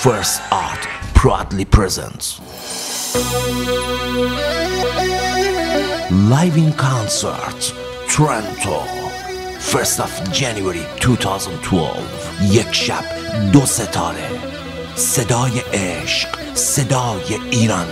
First Art proudly presents live in concert Toronto 1st of January 2012. یک شب دو ستاره، صدای عشق، صدای ایران.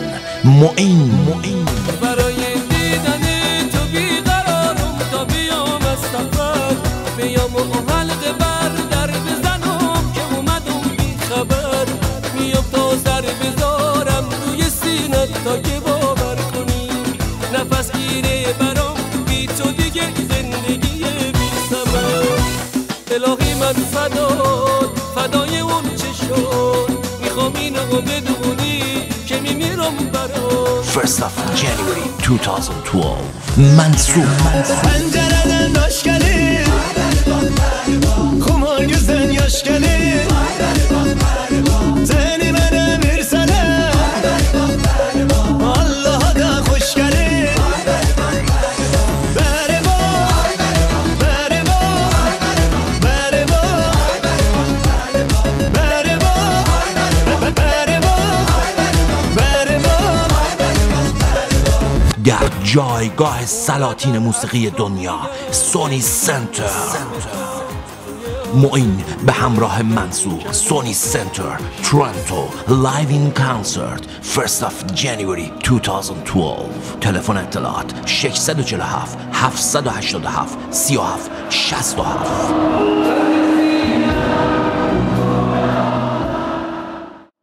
معین برای دیدن تو بیقرارم تا بیام از سفر، بیام و حلقه بر در بزنم که اومدم بی خبر. میام تا سر بذارم روی سینت تا که باور کنی، نفس گیره برام بی تو دیگه زندگی بی ثمر. الهی من فدای اون چه شد، میخوام اینو بدونی که میمیرم برات. 1st of January 2012. منصور Pencereden hoş geldin, kuman yüzden yaş gelir. Seni bana versene, Allah'a da hoş gelir. Bereba, bereba, bereba, bereba, bereba, bereba. در جایگاه سلاطین موسیقی دنیا، سونی سنتر. معین به همراه منصور. سونی سنتر تورنتو لایو این کانسرت 1st of January 2012. تلفن اطلاعات 647 787 37 67.